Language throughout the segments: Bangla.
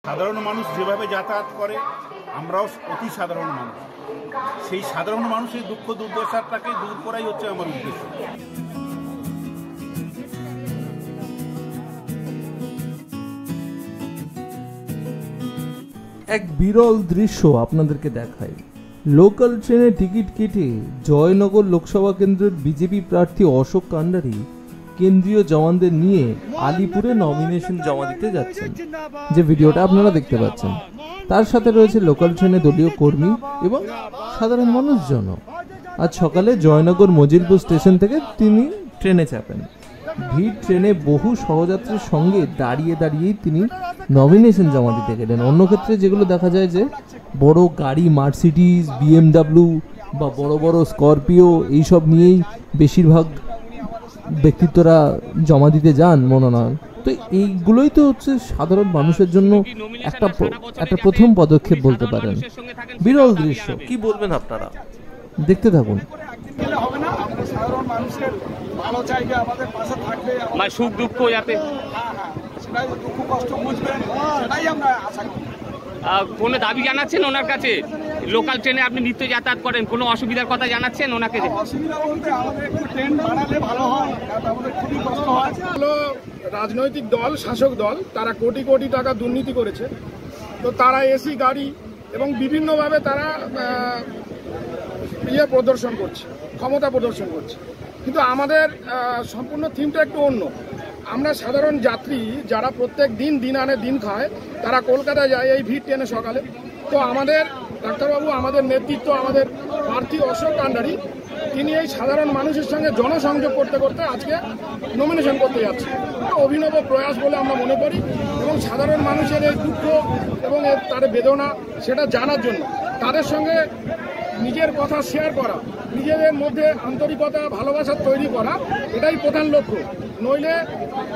সাধারণ মানুষ যেভাবে যাতায়াত করে আমরাও অতি সাধারণ মানুষ, সেই সাধারণ মানুষের দুঃখ দুর্দশাটাকে দূর করাই হচ্ছে আমার উদ্দেশ্য। এক বিরল দৃশ্য আপনাদেরকে দেখাই। লোকাল ট্রেনে টিকিট কেটে জয়নগর লোকসভা কেন্দ্রের বিজেপি প্রার্থী অশোক কান্ডারি কেন্দ্রীয় জওয়ানদের নিয়ে আলিপুরে নমিনেশন জমা দিতে যাচ্ছেন, যে ভিডিওটা আপনারা দেখতে পাচ্ছেন। তার সাথে রয়েছে লোকাল ট্রেনে দলীয় কর্মী এবং সাধারণ মানুষজন। আজ সকালে জয়নগর মজিলপুর স্টেশন থেকে তিনি ট্রেনে চাপেন। ভিড় ট্রেনে বহু সহযাত্রীর সঙ্গে দাঁড়িয়ে দাঁড়িয়েই তিনি নমিনেশন জমা দিতে গেলেন। অন্য ক্ষেত্রে যেগুলো দেখা যায় যে বড় গাড়ি মার্সিডিজ, বিএমডাব্লিউ বা বড় বড় স্করপিও এইসব নিয়েই বেশিরভাগ ব্যক্তিত্বরা জমা দিতে যান মনোনয়ন। তো এইগুলোই তো হচ্ছে সাধারণ মানুষের জন্য একটা প্রথম পদক্ষেপ বলতে পারেন। বিরল দৃশ্য, কি বলবেন আপনারা? দেখতে থাকুন। সুখ দুঃখ যাতে কোনো দাবি জানাচ্ছেন ওনার কাছে? লোকাল ট্রেনে আপনি নিত্য যাতায়াত করেন, কোনো অসুবিধার কথা জানাচ্ছেন ওনাকে? রাজনৈতিক দল, শাসক দল, তারা কোটি কোটি টাকা দুর্নীতি করেছে। তো তারা এসি গাড়ি এবং বিভিন্নভাবে তারা প্রদর্শন করছে, ক্ষমতা প্রদর্শন করছে। কিন্তু আমাদের সম্পূর্ণ থিমটা একটু অন্য। আমরা সাধারণ যাত্রী যারা প্রত্যেক দিন দিন আনে দিন খায়, তারা কলকাতায় যায় এই ভিড় ট্রেনে সকালে। তো আমাদের ডাক্তারবাবু, আমাদের নেতৃত্ব, আমাদের প্রার্থী অশোক কান্ডারি, তিনি এই সাধারণ মানুষের সঙ্গে জনসংযোগ করতে করতে আজকে নমিনেশন করতে যাচ্ছে। অভিনব প্রয়াস বলে আমরা মনে করি এবং সাধারণ মানুষের এই দুঃখ এবং তার বেদনা সেটা জানার জন্য তাদের সঙ্গে নিজের কথা শেয়ার করা, নিজেদের মধ্যে আন্তরিকতা ভালোবাসা তৈরি করা, এটাই প্রধান লক্ষ্য। নইলে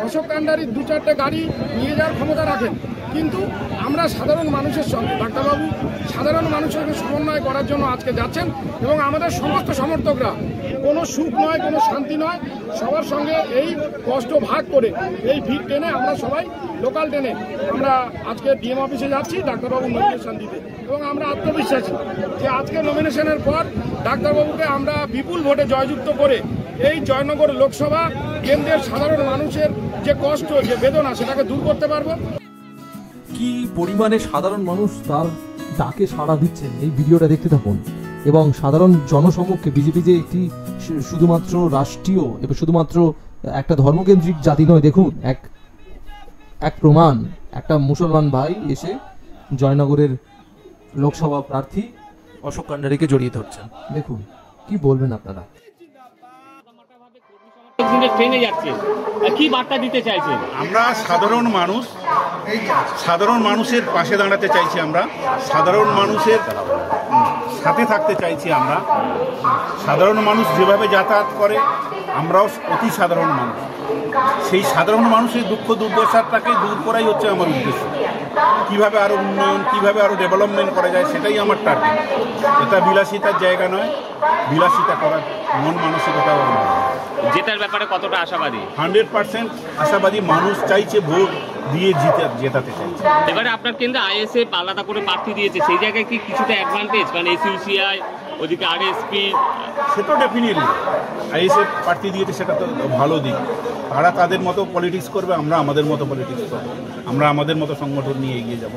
অশোক কান্ডারি দু চারটে গাড়ি নিয়ে যাওয়ার ক্ষমতা রাখেন, কিন্তু আমরা সাধারণ মানুষের সঙ্গে, ডাক্তারবাবু সাধারণ মানুষের সমন্বয় করার জন্য আজকে যাচ্ছেন এবং আমাদের সমস্ত সমর্থকরা কোনো সুখ নয়, কোনো শান্তি নয়, সবার সঙ্গে এই কষ্ট ভাগ করে এই ভিড় টেনে আমরা সবাই লোকাল ট্রেনে আমরা আজকে ডিএম অফিসে যাচ্ছি ডাক্তারবাবু নমিনেশন দিতে। এবং আমরা আত্মবিশ্বাসী যে আজকে নমিনেশনের পর ডাক্তারবাবুকে আমরা বিপুল ভোটে জয়যুক্ত করে এই জয়নগর লোকসভা কেন্দ্রের সাধারণ মানুষের যে কষ্ট, যে বেদনা, সেটাকে দূর করতে পারবো। কি পরিমাণে সাধারণ মানুষ তার ডাকে সাড়া দিচ্ছেন এই ভিডিওটা দেখতে থাকুন। এবং সাধারণ জনসমক্ষে বিজেপি যে একটি শুধুমাত্র রাষ্ট্রীয় এবং শুধুমাত্র একটা ধর্মকেন্দ্রিক জাতি নয়, দেখুন এক প্রমাণ। একটা মুসলমান ভাই এসে জয়নগরের লোকসভা প্রার্থী অশোক কান্ডারিকে জড়িয়ে ধরছেন। দেখুন, কি বলবেন আপনারা? ট্রেনে যাচ্ছে, কি বার্তা দিতে চাইছেন? আমরা সাধারণ মানুষ, সাধারণ মানুষের পাশে দাঁড়াতে চাইছি, আমরা সাধারণ মানুষের সাথে থাকতে চাইছি। আমরা সাধারণ মানুষ যেভাবে যাতায়াত করে আমরাও অতি সাধারণ মানুষ, সেই সাধারণ মানুষের দুঃখ দুর্দশাটাকে দূর করাই হচ্ছে আমার উদ্দেশ্য। কীভাবে আরও উন্নয়ন, কীভাবে আরও ডেভেলপমেন্ট করা যায়, সেটাই আমার টার্গেট। এটা বিলাসিতার জায়গা নয়, বিলাসিতা করার মন মানসিকতা। জেতার ব্যাপারে কতটা আশাবাদী? 100% আশাবাদী। মানুষ চাইছে ভোট দিয়ে জেতাতে চাইছে। এবারে আপনার কেন্দ্রে আইএসএফ আলাদা করে প্রার্থী দিয়েছে, সেই জায়গায় কি কিছুটা অ্যাডভান্টেজ? কারণ এসইউসিআই, ওদিকে আরএসপি, সে তো ডেফিনেটলি আইএসএফ প্রার্থী দিয়েছে, সেটা তো ভালো দিক। তারা তাদের মতো পলিটিক্স করবে, আমরা আমাদের মতো পলিটিক্স করবো, আমরা আমাদের মতো সংগঠন নিয়ে এগিয়ে যাব।